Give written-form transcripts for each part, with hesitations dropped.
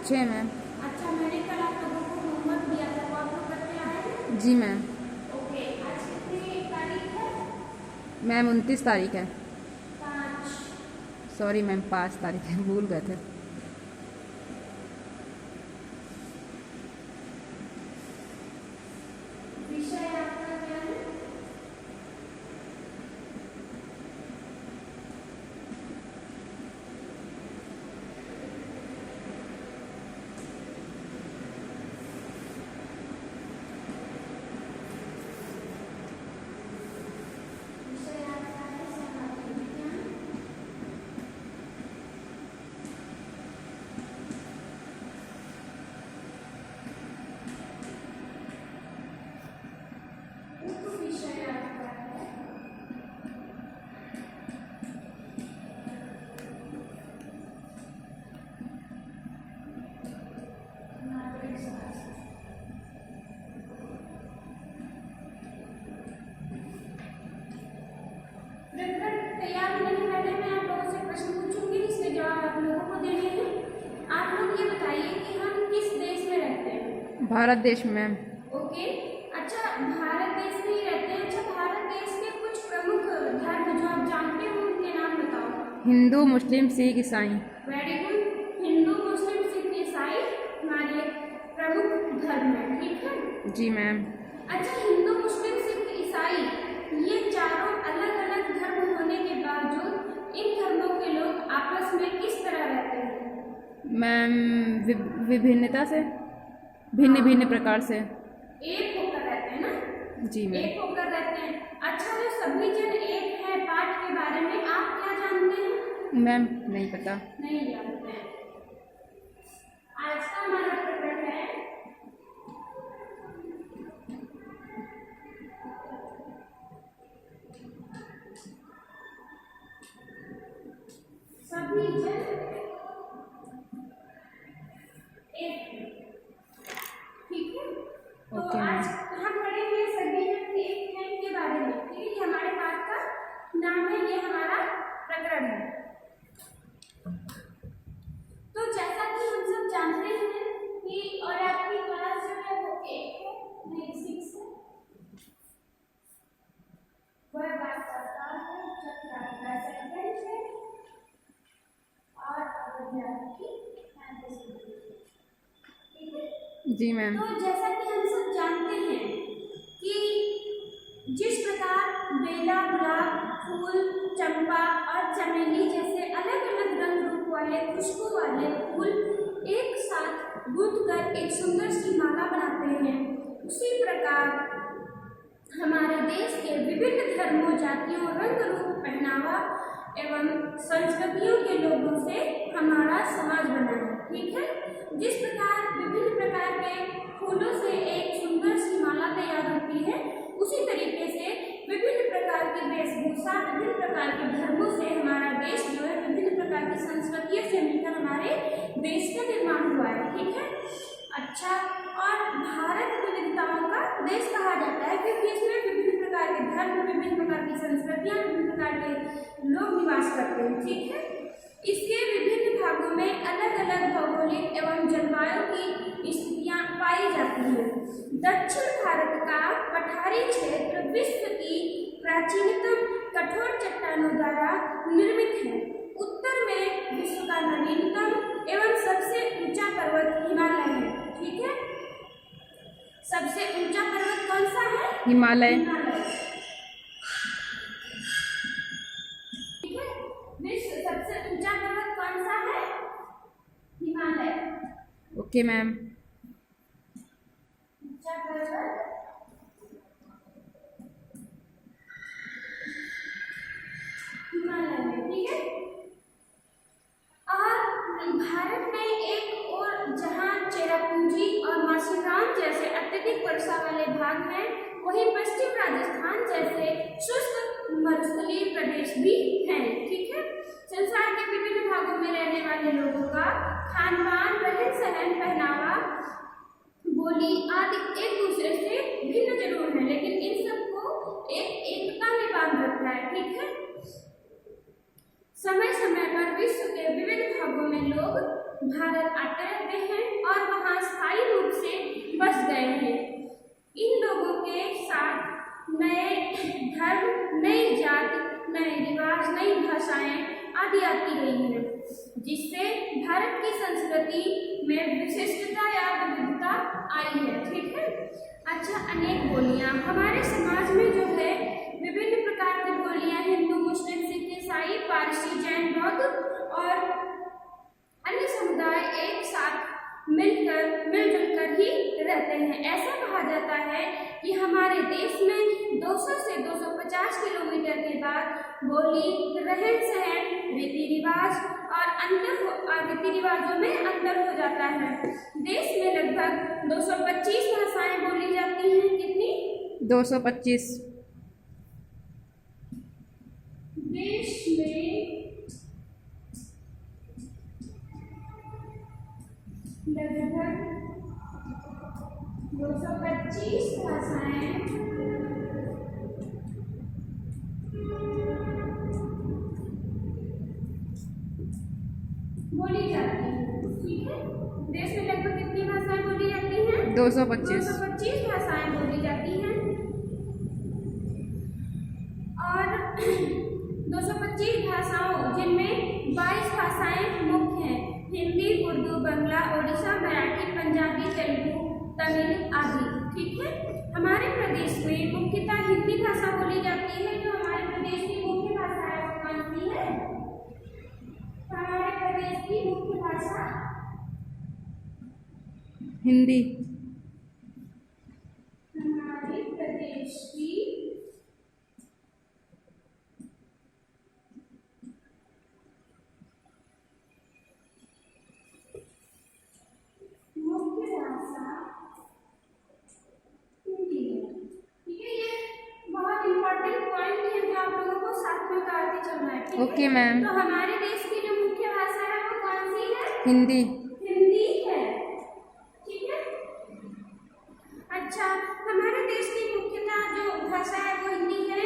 अच्छे हैं मैम। अच्छा, मैंने कल आप लोगों को होमवर्क दिया था, वो आप लोग करके आए हैं? जी मैम। ओके, आज कितनी तारीख है? मैम 29 तारीख है। 5। सॉरी मैम 5 तारीख है, भूल गए थे। विषय आपका क्या है? विषय आपका है सामाजिक विज्ञान। विषय आपका है नागरिक शास्त्र। प्रकरण तैयार होने के पहले मैं आप लोगों से प्रश्न पूछूंगी, इसके जवाब आप लोगों को देने हैं। आप लोग ये बताइए कि हम किस देश में रहते हैं? भारत देश में मैम। ओके, अच्छा भारत देश में ही रहते हैं। अच्छा, भारत देश के कुछ प्रमुख धर्म जो आप जानते हो उनके नाम बताओ। हिंदू, मुस्लिम, सिख, ईसाई। Very good. Hindu, Muslim, Sikh, ईसाई हमारे प्रमुख धर्म है, ठीक है? जी मैम। अच्छा, हिंदू, मुस्लिम, सिख, ईसाई ये चारों अलग अलग धर्म होने के बावजूद इन धर्मों के लोग आपस में किस तरह रहते हैं? मैम विभिन्नता से, भिन्न भिन्न प्रकार से। एक होकर रहते हैं ना? जी मैम। एक होकर रहते हैं। अच्छा, जो सभी जन एक है पाठ के बारे में आप क्या जानते हैं? मैम नहीं पता। नहीं जानते हैं। आज का हमारा प्रकरण है सभी जन एक है, ठीक है? तो ओके आज मैम। हम पढ़ेंगे सभी जन एक है के बारे में, ठीक है? ये हमारे पाठ का नाम है, ये हमारा प्रकरण है। तो जैसा कि हम सब जानते हैं कि और आपकी क्लास जो है वो 1 है, नहीं 6 है। वह बात करता है जब आपका सेकंड है और आपकी 35 है, ठीक है? जी मैम। तो जैसा कि हम सब जानते हैं कि जिस प्रकार बेला, गुलाब, फूल, चंपा और चमेली जैसे अलग अलग रंग रूप वाले खुशबू वाले फूल एक साथ गूंथकर एक सुंदर सी माला बनाते हैं, उसी प्रकार हमारे देश के विभिन्न धर्मों, जातियों, रंग रूप, पहनावा एवं संस्कृतियों के लोगों से हमारा समाज बना है, ठीक है? जिस प्रकार विभिन्न प्रकार के फूलों से एक सुंदर सी माला तैयार होती है, उसी तरीके से विभिन्न प्रकार की वेशभूषा, विभिन्न प्रकार के धर्मों से हमारा देश जो है विभिन्न प्रकार की संस्कृतियों से मिलकर हमारे देश का निर्माण हुआ है, ठीक है? अच्छा, और भारत विविधताओं का देश कहा जाता है क्योंकि इसमें विभिन्न प्रकार के धर्म, विभिन्न प्रकार की संस्कृतियां, विभिन्न प्रकार के लोग निवास करते हैं, ठीक है? इसके विभिन्न भागों में अलग अलग भौगोलिक एवं जलवायु की स्थितियां पाई जाती हैं। दक्षिण भारत का पठारी क्षेत्र विश्व की प्राचीनतम कठोर चट्टानों द्वारा निर्मित है। उत्तर में विश्व का नवीनतम एवं सबसे ऊंचा पर्वत हिमालय है, ठीक है? सबसे ऊंचा पर्वत कौन सा है? हिमालय। ठीक है, विश्व सबसे ऊंचा पर्वत कौन सा है? हिमालय। Okay ma'am. ऊंचा पर्वत हिमालय में, ठीक है? और भारत में एक और जहां चेरापूंजी और मासीराम जैसे अत्यधिक वर्षा वाले भाग हैं, वहीं पश्चिम राजस्थान जैसे शुष्क मरुस्थलीय प्रदेश भी हैं, ठीक है? संसार के विभिन्न भागों में रहने वाले लोगों का खान पान, रहन सहन, पहनावा, बोली आदि एक दूसरे से भिन्न जरूर है, लेकिन इन सबको एक एकता में बांध रखता है, ठीक है? समय समय पर विश्व के विभिन्न भागों में लोग भारत आते रहते हैं और वहाँ स्थायी रूप से बस गए हैं। इन लोगों के साथ नए धर्म, नई जाति, नए रिवाज, नई भाषाएं आदि आती रही हैं, जिससे भारत की संस्कृति में विशिष्टता या विविधता आई है। ठीक है। अच्छा, अनेक बोलियां हमारे समाज में जो है विभिन्न प्रकार की बोलियां हिंदू, मुस्लिम, सिख, ईसाई, पारसी, जैन, बौद्ध और अन्य समुदाय एक साथ मिलजुल कर ही रहते हैं। ऐसा कहा जाता है कि हमारे देश में 200 से 250 किलोमीटर के बाद बोली, रहन सहन, रीति रिवाज और रीति रिवाजों में अंतर हो जाता है। देश में लगभग 225 भाषाएं बोली जाती हैं। कितनी? 225। देश में लगभग 225 भाषाएं बोली जाती हैं। ठीक है। देश में लगभग कितनी भाषाएं बोली जाती हैं? 225। 225 भाषाएं बोली जाती हैं और 225 भाषाओं जिनमें 22 भाषाएं मुख्य हैं। हिंदी, उर्दू, बंगला, ओडिशा, मराठी, पंजाबी, तेलुगु, तमिल आदि। ठीक है। हमारे प्रदेश में मुख्यतः हिंदी भाषा बोली जाती है। जो हमारे प्रदेश की मुख्य भाषा है वो कौन सी है? हमारे प्रदेश की मुख्य भाषा हिंदी। हमारे प्रदेश की मुख्य भाषा हिंदी है। ठीक है। ये बहुत इंपॉर्टेंट पॉइंट है जो आप लोगों को साथ में उतारते चलना है। ठीक है? Okay ma'am. तो हमारे देश की जो मुख्य भाषा है वो कौन सी है? हिंदी। हिंदी है। ठीक है। अच्छा, हमारे देश की मुख्यतः जो भाषा है वो हिंदी है।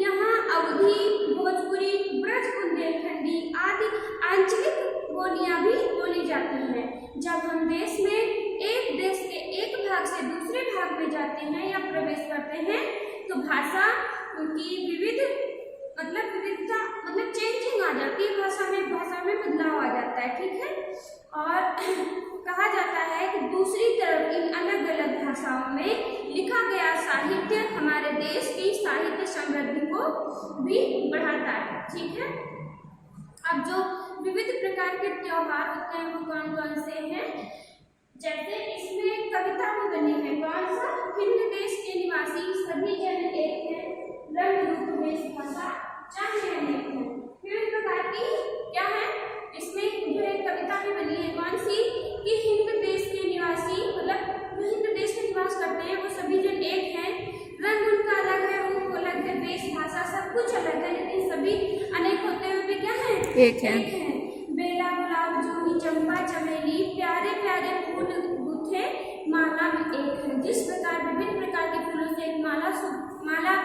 यहाँ अवधी, भोजपुरी, ब्रज, बुंदेलखंडी आदि आंचलिक बोलियां भी बोली जाती हैं। जब हम देश के एक भाग से दूसरे भाग में जाते हैं या प्रवेश करते हैं तो भाषा की विविधता चेंजिंग आ जाती है। भाषा में बदलाव आ जाता है। ठीक है। और कहा जाता है कि दूसरी तरफ इन अलग अलग भाषाओं में लिखा गया साहित्य हमारे देश की साहित्य समृद्धि को भी बढ़ाता है। ठीक है। अब जो विविध प्रकार के त्योहार होते हैं वो कौन कौन से हैं? जैसे इसमें कविता भी बनी है। कौन सा? हिंद देश के निवासी सभी जन एक हैं, रंग रूप वेश भाषा चाहे अनेक हैं। विभिन्न प्रकार की क्या है? इसमें जो है कविता भी बनी है। कौन सी? कि हिंद देश के निवासी जो हिंद देश में निवास करते हैं वो सभी जन एक हैं, रंग उनका अलग है, रूप अलग है, वेश भाषा सब कुछ अलग है, लेकिन सभी अनेक होते हुए भी क्या है? एक है। बेला, गुलाब, जूही, चंपा, चमेली, प्यारे प्यारे फूल गुथे माला में एक है। जिस प्रकार विभिन्न प्रकार के फूलों से एक माला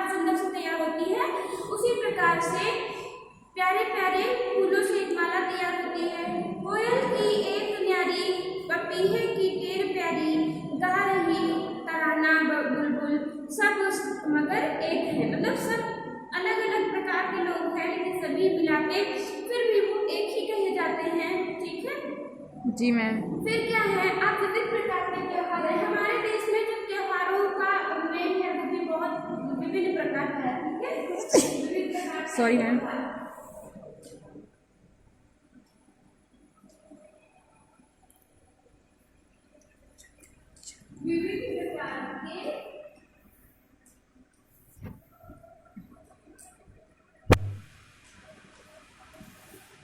सुंदर से तैयार होती है, उसी प्रकार से प्यारे प्यारे फूलों से एक माला तैयार होती है। कोयल की एक न्यारी, पपीहे की टेर प्यारी, गा रही तराना बुलबुल, सब मगर एक है। मतलब सब अलग अलग प्रकार के लोग हैं लेकिन सभी मिला के फिर भी वो एक ही कहे जाते हैं। ठीक है। जी मैम। फिर क्या है? आप विविध प्रकार के त्योहार है। हमारे देश में जो त्योहारों का मेन है वो भी बहुत विभिन्न प्रकार का है। ठीक है। विभिन्न प्रकार के सॉरी मैम। विभिन्न प्रकार के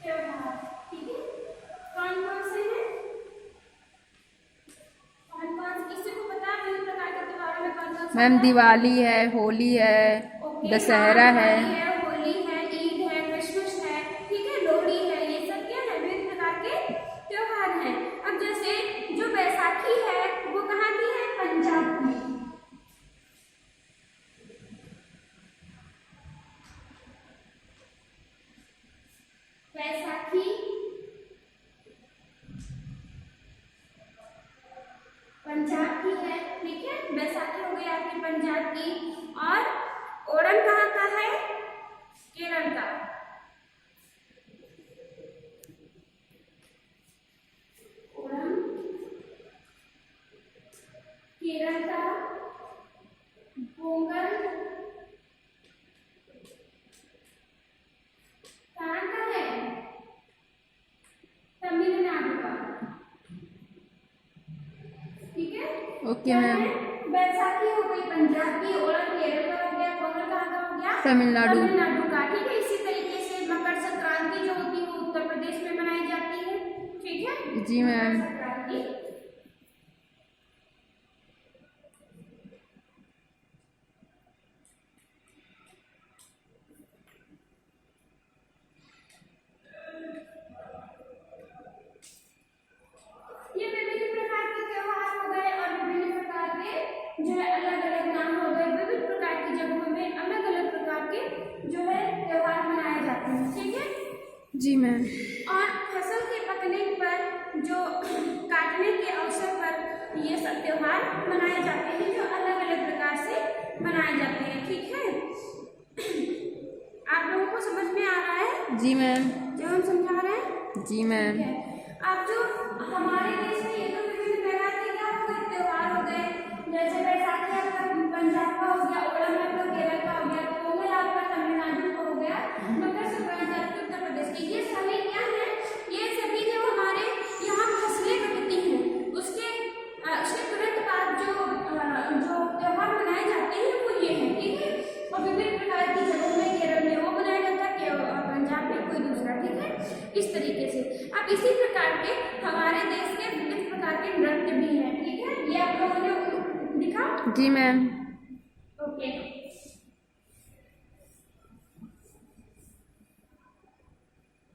त्योहार। ठीक है। कौन कौन से हैं? किसी को पता है विभिन्न प्रकार के त्योहारों में कौन कौन से? मैम दिवाली है, होली है, दशहरा है, होली है, ईद है, क्रिसमस है। ठीक है। लोहड़ी है। ये सब क्या है? विभिन्न प्रकार के त्योहार हैं। अब जैसे जो बैसाखी है वो कहाँ की है? पंजाब की। बैसाखी पंजाब की है, ठीक है। बैसाखी हो गई आपकी पंजाब की। और ओणम कहाँ का है? केरल का। ओणम केरल का। पोंगल कहाँ का है? तमिलनाडु का, ठीक है। Okay ma'am. बैसाखी हो गई पंजाब की, ओणम केरल का हो गया, पोंगल कहाँ का हो गया? तमिलनाडु। तमिलनाडु का, ठीक है। इसी तरीके से मकर संक्रांति जो होती है वो उत्तर प्रदेश में मनाई जाती है, ठीक है। जी मैम। मकर संक्रांति। ये विभिन्न प्रकार के त्योहार हो गए और विभिन्न प्रकार के जो है अलग अलग नाम हो गए। विभिन्न प्रकार की जगहों में अलग अलग प्रकार के जो है त्योहार मनाए जाते हैं, ठीक है। जी मैम। और फसल के पकने पर जो काटने के अवसर पर ये सब त्योहार मनाए जाते हैं जो अलग अलग प्रकार से मनाए जाते हैं, ठीक है। आप लोगों को समझ में आ रहा है जी मैम। जो हम समझा रहे हैं? जी मैम। ठीक है। अब जो हमारे देश में ये तो विभिन्न प्रकार के क्या हो गए त्योहार हो गए, जैसे बैसाखी आपका पंजाब का हो गया, ओणम आपका केरल का हो गया, पोंगल आपका तमिलनाडु का हो गया, मकर संक्रांति आपके उत्तर प्रदेश की। ये सभी क्या है? ये सभी जो हमारे यहाँ फसलें कटती हैं उसके तुरंत बाद जो त्योहार मनाए जाते हैं वो ये है, ठीक है। और विभिन्न प्रकार की जगहों में, केरल में वो मनाया जाता है, पंजाब में कोई दूसरा, ठीक है। इस तरीके से अब इसी प्रकार के हमारे देश के विभिन्न प्रकार के नृत्य भी हैं, ठीक है। ये आप लोगों ने लिखा? जी मैम। ओके।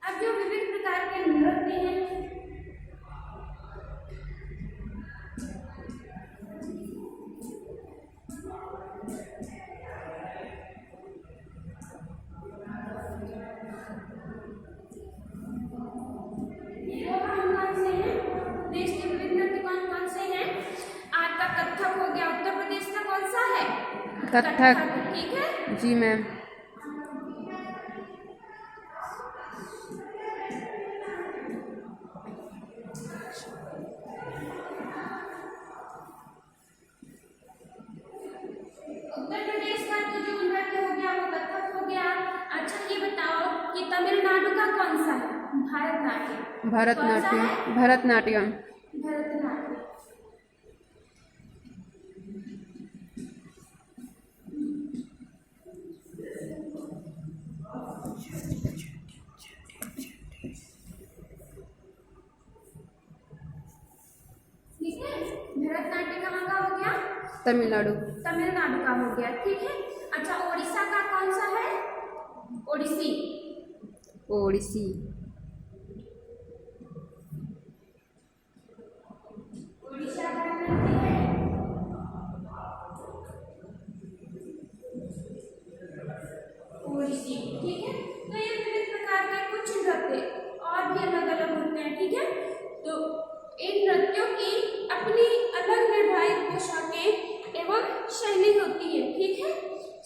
अब जो विभिन्न प्रकार के नृत्य हैं वो कौन से हैं? देश के विभिन्न नृत्य कौन कौन से हैं? आपका कथक हो गया, उत्तर प्रदेश का कौन सा है? कथक। ठीक है। जी मैम। उत्तर प्रदेश का तो जो नृत्य हो गया वो कथक हो गया। अच्छा ये बताओ कि तमिलनाडु का कौन सा है? भरतनाट्यम। भरतनाट्यम। भरतनाट्यम। भरतनाट्यम। ठीक है। भरतनाट्यम कहाँ का हो गया? तमिलनाडु। तमिलनाडु का हो गया, ठीक है। अच्छा उड़ीसा का कौन सा है? ओडिसी। ओडिसी। उड़ीसा का नृत्य है ओडिसी, ठीक है। तो ये विभिन्न प्रकार के कुछ नृत्य और भी अलग अलग होते हैं, ठीक है। तो इन नृत्यों की अपनी अलग निर्धारित पोशाकें एवं शैली होती है, ठीक है।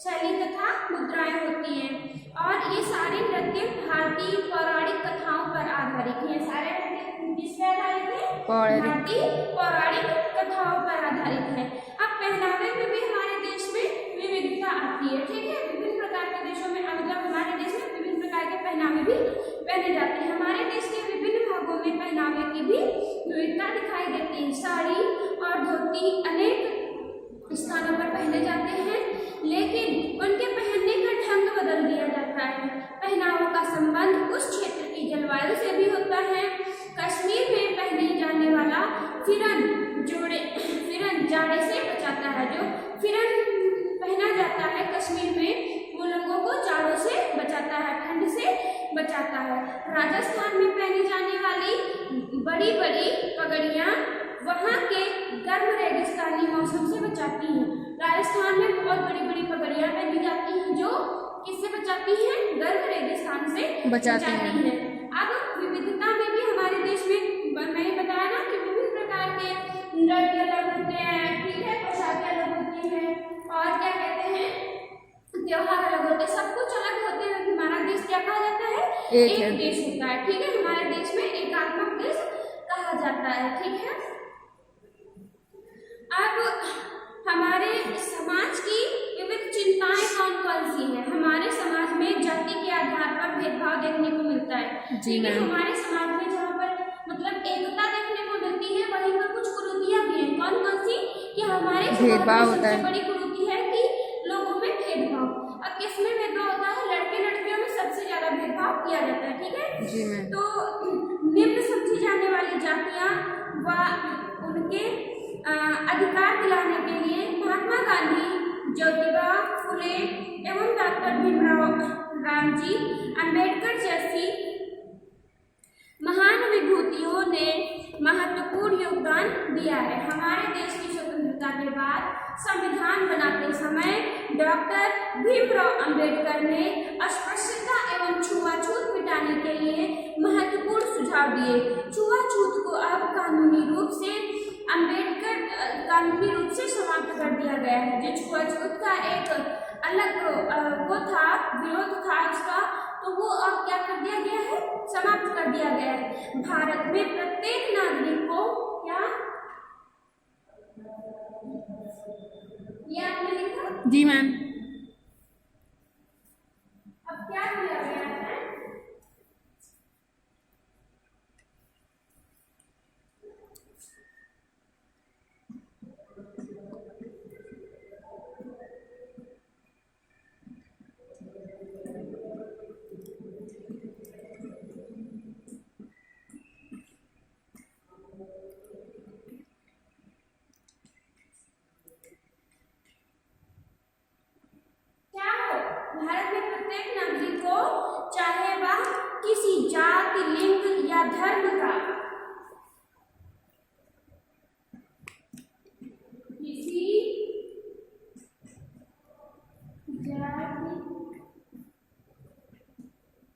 शैली तथा मुद्राएं होती हैं और ये सारे नृत्य भारतीय पौराणिक कथाओं पर आधारित हैं। सारे नृत्य किस पर आधारित हैं? भारतीय पौराणिक कथाओं पर आधारित है। अब पहनावे में भी हमारे देश में विविधता आती है, ठीक है। विभिन्न प्रकार के देशों में मतलब हमारे देश में विभिन्न प्रकार के पहनावे भी पहने जाते हैं। हमारे देश के विभिन्न भागों में पहनावे की भी विविधता दिखाई देती है। साड़ी और धोती अनेक स्थानों पर पहने जाते हैं लेकिन उनके पहनने का ढंग बदल दिया जाता है। पहनावों का संबंध उस क्षेत्र की जलवायु से भी होता है। कश्मीर में पहने जाने वाला फिरन जाड़े से बचाता है। जो फिरन पहना जाता है कश्मीर में वो लोगों को जाड़ों से बचाता है, ठंड से बचाता है। राजस्थान में पहनी जाने वाली बड़ी बड़ी पगड़ियाँ वहाँ के गर्म रेगिस्तानी मौसम से बचाती हैं। राजस्थान में बहुत बड़ी बड़ी पगड़ियाँ पहनी जाती हैं जो किससे बचाती हैं? गर्म रेगिस्तान से बचाती हैं। अब विविधता में भी हमारे देश में मैंने बताया ना कि विभिन्न प्रकार के नृत्य त्योहार अलग होते हैं, सब कुछ अलग होते हैं, हमारा देश क्या कहा जाता है? एक है। देश होता है, ठीक है। हमारे देश में एकात्मक देश कहा जाता है, ठीक है। अब हमारे समाज की विविध चिंताएं कौन कौन सी है? हमारे समाज में जाति के आधार पर भेदभाव देखने को मिलता है, जी मैम। हमारे समाज में जहाँ पर मतलब एकता देखने को मिलती है, वहीं पर कुछ कुरीतियां भी हैं। कौन कौन सी? कि हमारे भेदभाव समाज में होता है। सबसे बड़ी कुरीति है कि लोगों में भेदभाव। अब किसमें भेदभाव होता है? लड़के लड़कियों में सबसे ज्यादा भेदभाव किया जाता है, ठीक है। जी मैम। तो निम्न समझी जाने वाली जातियां व उनके अधिकार दिलाने के लिए महात्मा गांधी, ज्योतिबा फुले एवं डॉक्टर भीमराव रामजी अंबेडकर जैसी महान विभूतियों ने महत्वपूर्ण योगदान दिया है। हमारे देश की स्वतंत्रता के बाद संविधान बनाते समय डॉक्टर भीमराव अंबेडकर ने अस्पृश्यता एवं छुआछूत मिटाने के लिए महत्वपूर्ण सुझाव दिए। छुआछूत को अब कानूनी रूप से समाप्त कर दिया गया है। जो छुआछूत का एक अलग वो था, विरोध था उसका, तो वो अब क्या कर दिया गया है? समाप्त कर दिया गया है। भारत में प्रत्येक नागरिक को क्या, ये आपने लिखा? जी मैम। अब क्या किया गया है? भारत में प्रत्येक नागरिक को, चाहे वह किसी जाति, लिंग या धर्म का, किसी जाति,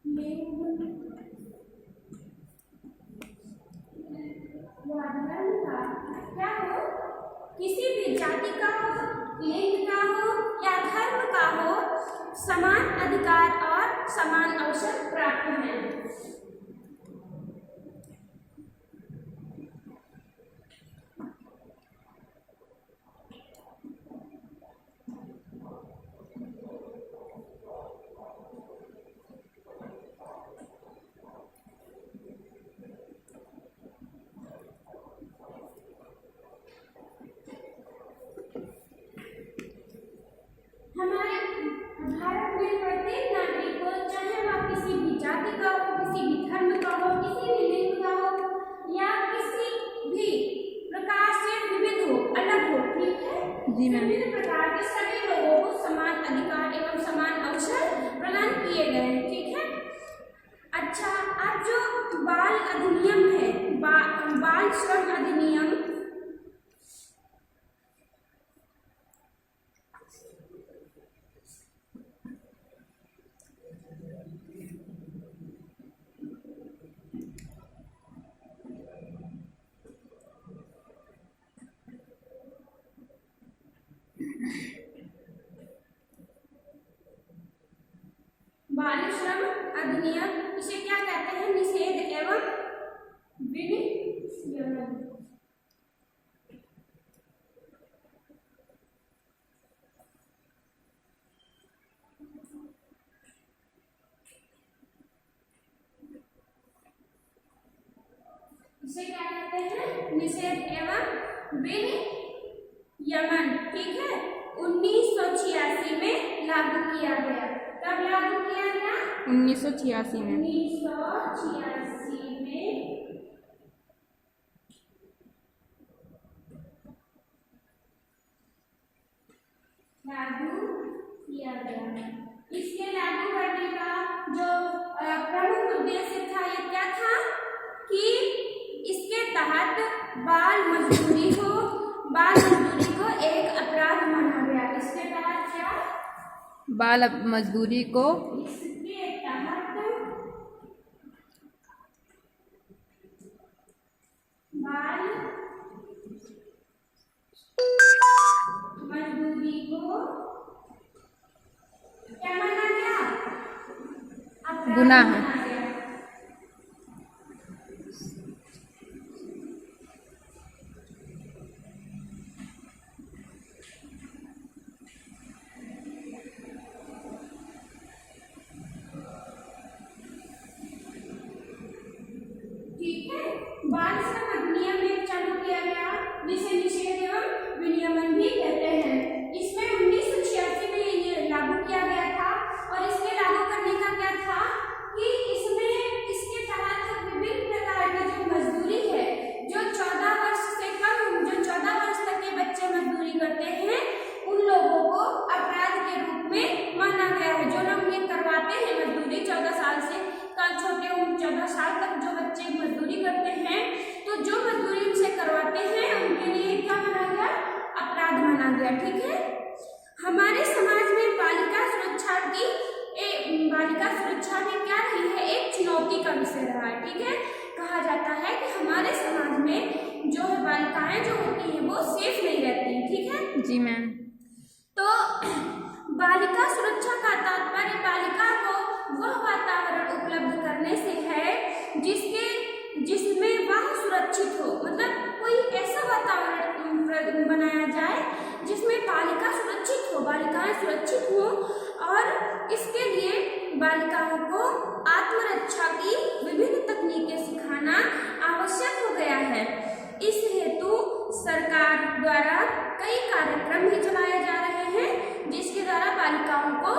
लिंग या धर्म का, क्या हो, किसी भी जाति का हो, लिंग का हो या धर्म का हो, समान अधिकार और समान अवसर प्राप्त हैं। हमारे भारत में प्रत्येक नागरिक को, चाहे वह किसी भी जाति का हो, किसी भी धर्म का हो, किसी भी लिंग का हो या किसी भी प्रकार से विविध हो, अलग हो, ठीक है। जी मैम। विभिन्न प्रकार के सभी लोगों को समान अधिकार एवं समान अवसर प्रदान किए गए हैं, ठीक है। अच्छा, अब जो बाल अधिनियम है, बाल श्रम अधिनियम, बाल श्रम अधिनियम, इसे क्या कहते हैं? निषेध एवं विनियमन। इसे क्या कहते हैं? निषेध एवं विनियमन, ठीक है। 1986 में लागू किया गया। कब लागू किया गया? 1986 में। 1986 में लागू किया गया। इसके लागू करने का जो प्रमुख उद्देश्य था, ये क्या था कि इसके तहत बाल मजदूरी को एक अपराध माना गया। इसके तहत क्या? बाल मजदूरी को इसके तहत बाल मजदूरी को गुनाह है। माना गया। ठीक है, बाल श्रम अधिनियम में चालू किया गया, जिसे निषेध एवं विनियमन भी कहते हैं। इसमें 1986 में ये लागू किया गया था और इसके लागू करने का क्या था कि इसके तहत विभिन्न प्रकार की जो मजदूरी है, जो 14 वर्ष से कम, जो 14 वर्ष तक के बच्चे मजदूरी करते हैं, उन लोगों को अपराध के रूप में माना गया है। जो लोग ये करवाते हैं मजदूरी 14 साल से छोटे 14 साल तक जो बच्चे मजदूरी करते हैं, तो जो मजदूरी उनसे करवाते हैं उनके लिए क्या माना गया? अपराध माना गया। ठीक है, हमारे समाज में बालिका सुरक्षा में क्या रही है? एक चुनौती का विषय रहा है। ठीक है, कहा जाता है कि हमारे समाज में जो बालिकाएं जो होती हैं वो सेफ नहीं रहती। ठीक है जी मैम। तो बालिका सुरक्षा का तात्पर्य बालिका को वह वातावरण उपलब्ध करने से है जिसमें वह सुरक्षित हो। मतलब कोई ऐसा वातावरण बनाया जाए जिसमें बालिका सुरक्षित हो, बालिकाएं सुरक्षित हो, और इसके लिए बालिकाओं को आत्मरक्षा की विभिन्न तकनीकें सिखाना आवश्यक हो गया है। इस हेतु सरकार द्वारा कई कार्यक्रम भी चलाए जा रहे हैं, जिसके द्वारा बालिकाओं को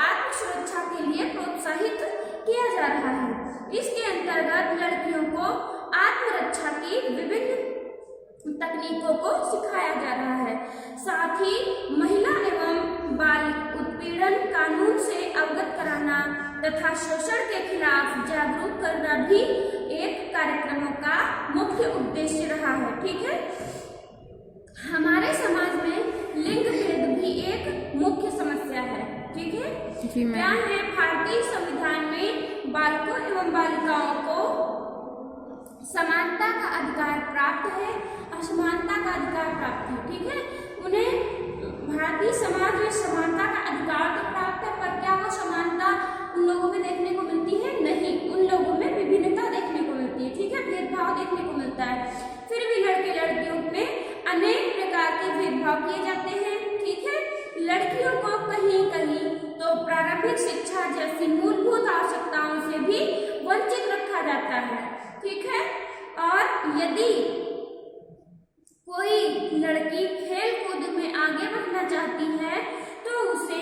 आत्म सुरक्षा के लिए प्रोत्साहित किया जा रहा है। इसके अंतर्गत लड़कियों को आत्मरक्षा की विभिन्न तकनीकों को सिखाया जा रहा है। साथ ही महिला एवं बाल उत्पीड़न कानून से अवगत कराना तथा शोषण के खिलाफ जागरूक करना भी एक कार्यक्रमों का मुख्य उद्देश्य रहा है। ठीक है, हमारे समाज में लिंग भेद भी एक मुख्य समस्या है। ठीक है, क्या है? भारतीय संविधान में बालकों एवं बालिकाओं को समानता का अधिकार प्राप्त है, असमानता का अधिकार प्राप्त है। ठीक है, उन्हें भारतीय समाज में समानता का अधिकार तो प्राप्त है, पर क्या वो समानता उन लोगों में देखने को मिलती है? नहीं, उन लोगों में विभिन्नता देखने को मिलती है। ठीक है, भेदभाव देखने को मिलता है। फिर भी लड़के लड़कियों में अनेक प्रकार के भेदभाव किए जाते हैं। ठीक है, लड़कियों को कहीं कहीं तो प्रारंभिक शिक्षा जैसी मूलभूत आवश्यकताओं से भी वंचित रखा जाता है। ठीक है, और यदि कोई लड़की खेल कूद में आगे बढ़ना चाहती है तो उसे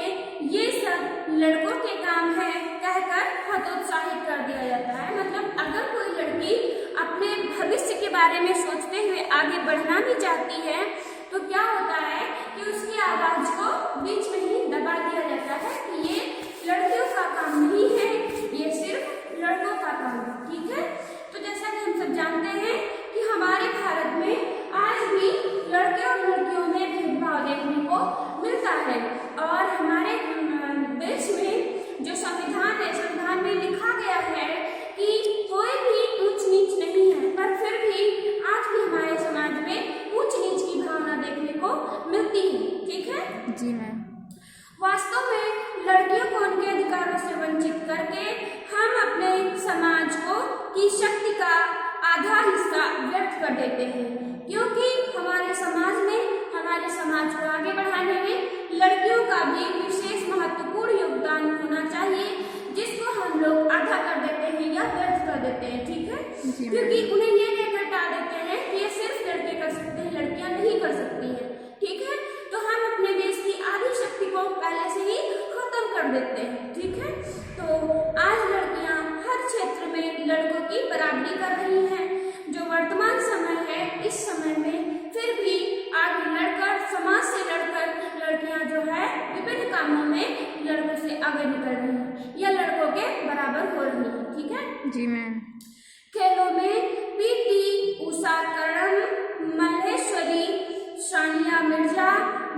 ये सब लड़कों के काम है कहकर हतोत्साहित कर दिया जाता है। मतलब अगर कोई लड़की अपने भविष्य के बारे में सोचते हुए आगे बढ़ना भी चाहती है तो क्या होता है कि उसकी आवाज को बीच में ही दबा दिया जाता है कि ये लड़कियों का काम नहीं है, ये सिर्फ लड़कों का काम है। ठीक है, तो जैसा कि हम सब जानते हैं कि हमारे भारत में आज भी लड़के और लड़कियों में भेदभाव देखने को मिलता है। और हमारे देश में जो संविधान है, संविधान में लिखा गया है कि कोई भी ऊंच नीच नहीं है, पर फिर भी आज भी हमारे समाज में ऊंच नीच की भावना देखने को मिलती है। ठीक है जी मैम। वास्तव में लड़कियों को उनके अधिकारों से वंचित करके हम अपने समाज की शक्ति का आधा हिस्सा व्यक्त कर देते हैं, क्योंकि हमारे समाज को आगे बढ़ाने में लड़कियों का भी विशेष महत्वपूर्ण योगदान होना चाहिए, जिसको हम लोग आधा कर देते हैं या व्यर्थ कर देते हैं। ठीक है, क्योंकि उन्हें ये कहकर टाल देते हैं कि ये सिर्फ लड़के कर सकते हैं, लड़कियां नहीं कर सकती हैं। ठीक है, तो हम अपने देश की आधी शक्ति को पहले से ही खत्म कर देते हैं। ठीक है, तो आज लड़कियां हर क्षेत्र में लड़कों की बराबरी कर रही हैं। जो वर्तमान समय है, इस समय में फिर भी आगे लड़कर, समाज से लड़कर लड़कियां जो है विभिन्न कामों में लड़कों से आगे निकल रही हैं या लड़कों के बराबर हो रही है। ठीक है जी मैम। खेलों में पीटी उषा, करण मल्लेश्वरी, सानिया मिर्जा,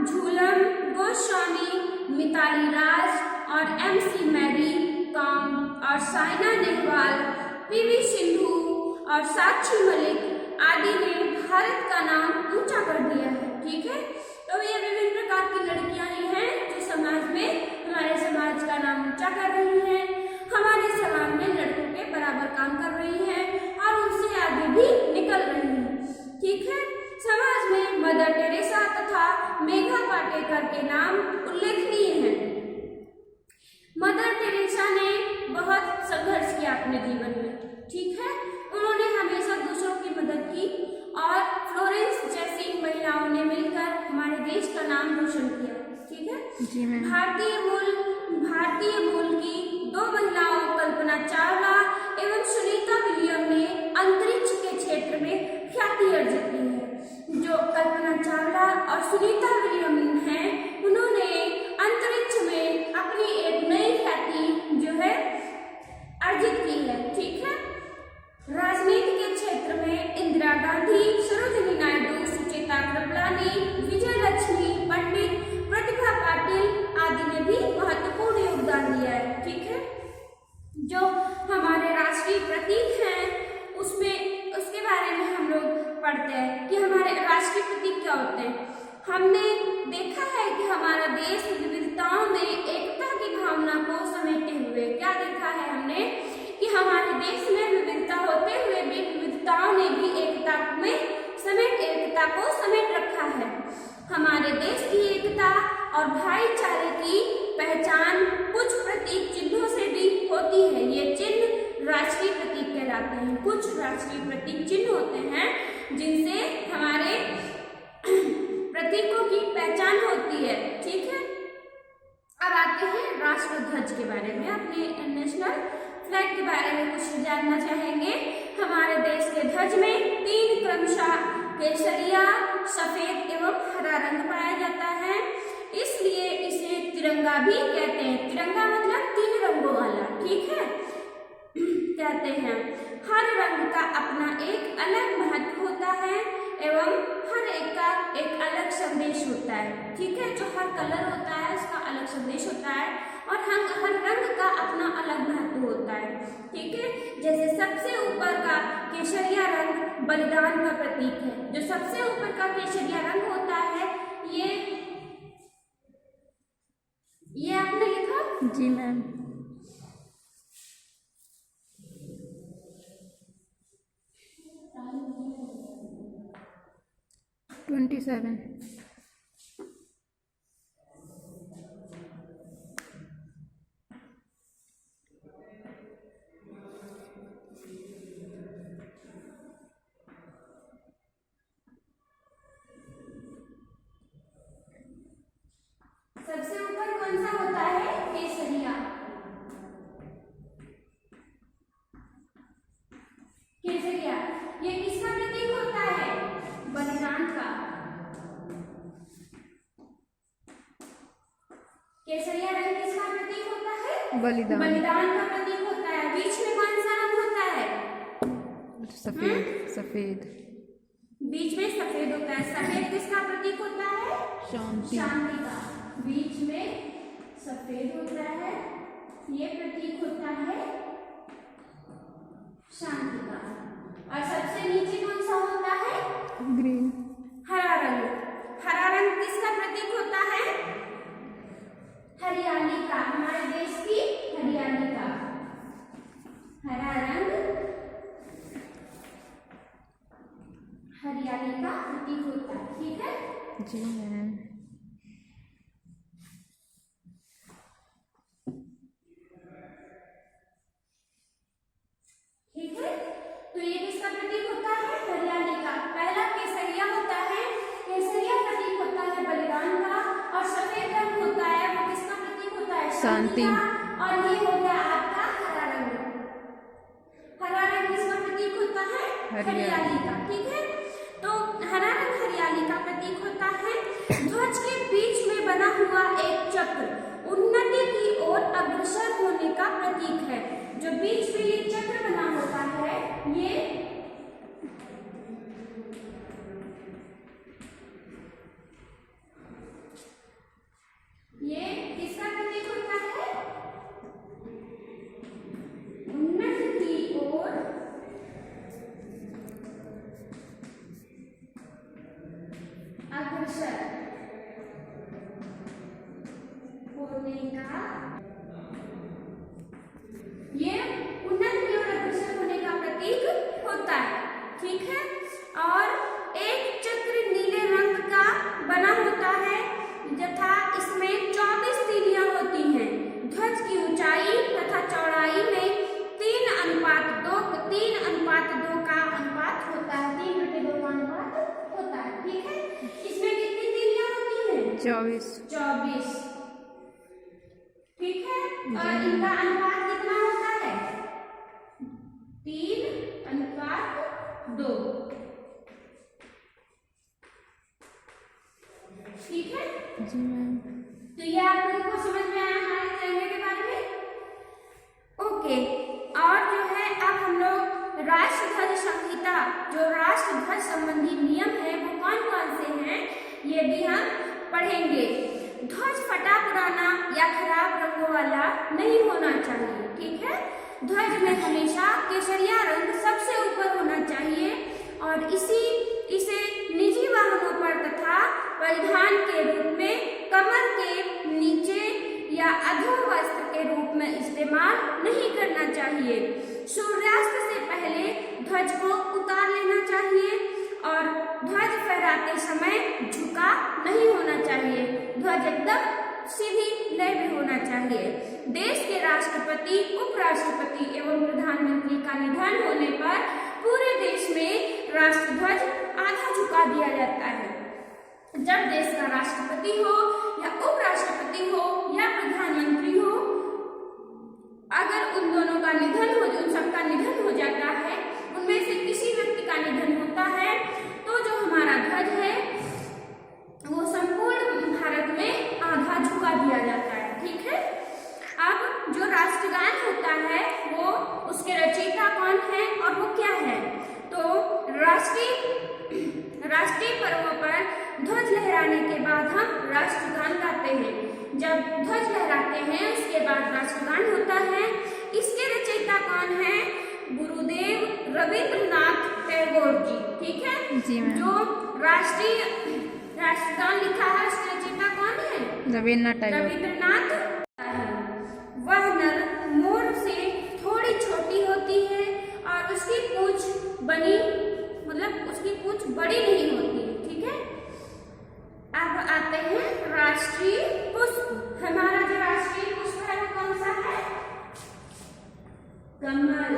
झूलन गोस्वामी, मिताली राज और MC मैरी कॉम और साइना नेहवाल, PV सिंधु और साक्षी मलिक आदि ने भारत का नाम ऊंचा कर दिया है। ठीक है, तो ये विभिन्न प्रकार की लड़कियां ही हैं जो समाज में हमारे समाज का नाम ऊंचा कर रही हैं। हमारे समाज काम कर रही हैं और उनसे आगे भी निकल रही हैं। ठीक है, समाज में मदर टेरेसा तथा मेघा पाटेकर के नाम उल्लेखनीय हैं। मदर टेरेसा ने बहुत संघर्ष किया अपने जीवन में। ठीक है, उन्होंने हमेशा दूसरों की मदद की और फ्लोरेंस जैसी महिलाओं ने मिलकर हमारे देश का नाम रोशन किया। ठीक है जी मैम। भारतीय मूल की दो महिलाओं कल्पना चावला एवं सुनीता विलियम ने अंतरिक्ष के क्षेत्र में ख्याति अर्जित की है। जो कल्पना चावला और सुनीता विलियम हैं, उन्होंने अंतरिक्ष में अपनी एक नई ख्याति जो है अर्जित की है। ठीक है, राजनीति के क्षेत्र में इंदिरा गांधी, सरोजिनी नायडू, सुचेता कृपलानी, विजय लक्ष्मी पंडित, प्रतिभा पाटिल आदि ने भी महत्वपूर्ण योगदान दिया है। ठीक है, जो हमारे राष्ट्रीय प्रतीक हैं उसके बारे में हम लोग पढ़ते हैं कि हमारे राष्ट्रीय प्रतीक क्या होते हैं। हमने देखा है कि हमारा देश विविधताओं में एकता की भावना को समेटे हुए, क्या देखा है हमने कि हमारे देश में विविधता होते हुए भी विविधताओं ने भी एकता को समेट रखा है। हमारे देश की एकता और भाईचारे की पहचान कुछ प्रतीक चिन्हों से भी होती है। ये चिन्ह राष्ट्रीय प्रतीक कहलाते हैं। कुछ राष्ट्रीय प्रतीक चिन्ह होते हैं जिनसे हमारे प्रतीकों की पहचान होती है। ठीक है, अब आते हैं राष्ट्रध्वज के बारे में। अपने नेशनल फ्लैग के बारे में कुछ जानना चाहेंगे। हमारे देश के ध्वज में 3 क्रमशः केसरिया, सफेद एवं हरा रंग पाया जाता है, इसलिए इसे तिरंगा भी कहते हैं। तिरंगा मतलब 3 रंगों वाला। ठीक है, कहते हैं। हर रंग का अपना एक अलग महत्व होता है एवं हर एक का एक अलग संदेश होता है। ठीक है, जो हर कलर होता है उसका अलग संदेश होता है और हर रंग का अपना अलग महत्व होता है। ठीक है, जैसे सबसे ऊपर का केसरिया रंग बलिदान का प्रतीक है। जो सबसे ऊपर का केसरिया रंग होता है ये आपने लिखा? जी मैम। 27। सबसे ऊपर कौन सा होता है? केसरिया। केसरिया ये किसका प्रतीक होता है? बलिदान का। केसरिया रंग किसका प्रतीक होता है? बलिदान का प्रतीक होता है। बीच में कौन सा रंग होता है? सफेद। बीच में सफेद होता है। सफेद किसका प्रतीक होता है? शांति का। बीच में सफेद होता है, ये प्रतीक होता है शांति का। और सबसे नीचे कौन सा होता है? ग्रीन। हरा रंग। हरा रंग किसका प्रतीक होता है? हरियाली का। हमारे देश की हरियाली का हरा रंग हरियाली का प्रतीक होता है। ठीक है जी मैम। ठीक है, तो ये किसका प्रतीक होता है? हरियाली का। पहला केसरिया होता है, केसरिया प्रतीक होता है बलिदान का, और सफेद रंग होता है वो किसका प्रतीक होता है? शांति का। और ये हो गया आपका हरा रंग। हरा रंग किसका प्रतीक होता है? हरियाली का। ठीक है, तो हरा रंग हरियाली का प्रतीक होता है। ध्वज के बीच में बना हुआ एक चक्र उन्नति की ओर अग्रसर होने का प्रतीक है। जो बीच में ये चक्र बना होता है ये किसका प्रतीक होता है? उन्नति की ओर अग्रसर होने का, ये उन्नति की ओर अग्रसर होने 24। 24। ठीक है, और इनका अनुपात कितना होता है? 3:2। ठीक है जी मैम। तो ये आप लोगों को समझ में आया हमारे तिरंगे के बारे में? ओके, और जो है अब हम लोग राष्ट्रध्वज संहिता, जो राष्ट्रध्वज संबंधी नियम है वो कौन कौन से हैं ये भी हम पढ़ेंगे। ध्वज फटा पुराना या खराब रंगों वाला नहीं होना चाहिए। ठीक है, ध्वज में हमेशा केसरिया रंग सबसे ऊपर होना चाहिए और इसे निजी वाहनों पर तथा परिधान के रूप में कमर के नीचे या अधो वस्त्र के रूप में इस्तेमाल नहीं करना चाहिए। सूर्यास्त से पहले ध्वज को उतार लेना चाहिए और ध्वज फहराते समय झुका नहीं होना चाहिए। ध्वज एकदम सीधी लय में होना चाहिए। देश के राष्ट्रपति, उपराष्ट्रपति एवं प्रधानमंत्री का निधन होने पर पूरे देश में राष्ट्रध्वज आधा झुका दिया जाता है। जब देश का राष्ट्रपति हो या उपराष्ट्रपति हो या प्रधानमंत्री हो, अगर उन दोनों का निधन हो, उन सबका निधन हो जाता है, उनमें से किसी व्यक्ति का निधन होता है, तो जो हमारा ध्वज है वो संपूर्ण भारत में आधा झुका दिया जाता है। ठीक है, अब जो राष्ट्रगान होता है वो उसके रचयिता कौन है और वो क्या है? तो राष्ट्रीय पर्वों पर ध्वज लहराने के बाद हम राष्ट्रगान गाते हैं। जब ध्वज लहराते हैं उसके बाद राष्ट्रगान होता है। इसके रचयिता कौन है? गुरुदेव रविंद्रनाथ टैगोर जी। ठीक है जी मैम। जो राष्ट्रगान लिखा है उसके रचयिता कौन है? रविन्द्रनाथ टैगोर। रविंद्रनाथ। वह नर मोर से थोड़ी छोटी होती है और उसकी पूंछ बड़ी नहीं होती। ठीक है, अब आते हैं राष्ट्रीय पुष्प। हमारा जो राष्ट्रीय पुष्प है वो कौन सा है? कमल।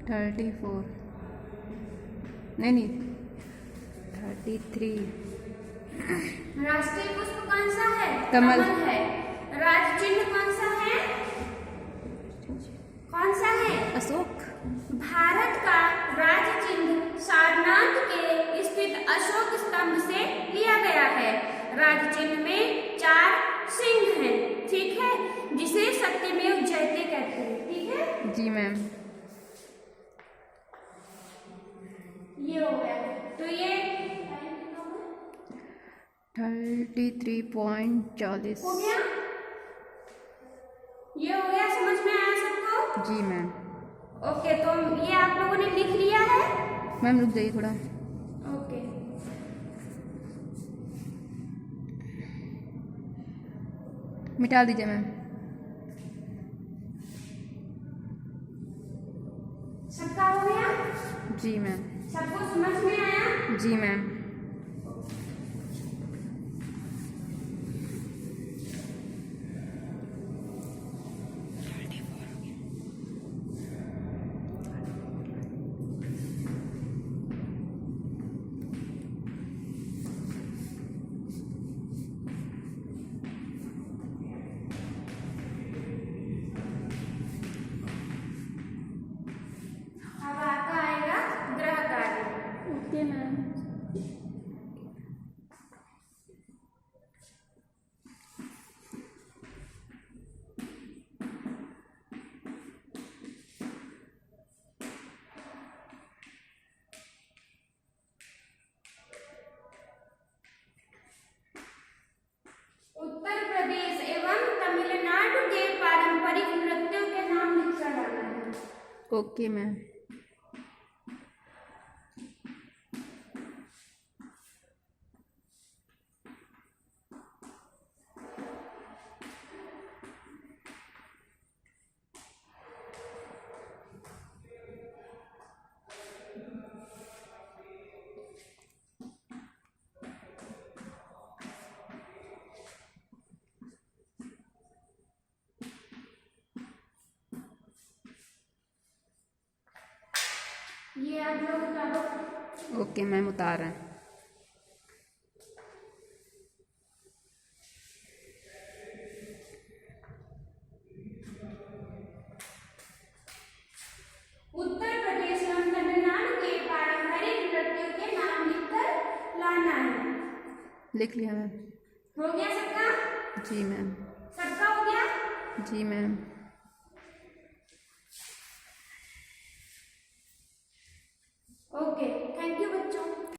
34 नहीं 33। राष्ट्रीय पुष्प कौन सा है? कमल है। राज्य चिन्ह कौन सा है? कौन सा है? अशोक। भारत का राज्य चिन्ह सारनाथ के स्थित अशोक स्तंभ से लिया गया है। राज्य चिन्ह में 4 सिंह हैं। ठीक है, जिसे सत्यमेव जयते कहते हैं। ठीक है जी मैम। ये हो गया। तो ये 33.40 हो गया। ये हो गया, समझ में आया सबको? जी मैम। ओके, तो ये आप लोगों ने लिख लिया है? मैम रुक जाइए थोड़ा। ओके, मिटा दीजिए मैम। सबका हो गया? जी मैम। सबको समझ में आया? जी मैम। अब आपका आएगा ग्रह कार्य। Okay ma'am. उत्तर प्रदेश एवं तमिलनाडु के पारंपरिक नृत्यों के नाम लिखा जाना है। Okay ma'am. ये आप लोग उतारो। ओके मैम, उतार रहे हैं। उत्तर प्रदेश एवं तमिलनाडु के पारंपरिक नृत्यों के नाम लिखकर लाना है। लिख लिया मैम। हो गया सबका? जी मैम। सबका हो गया? जी मैम।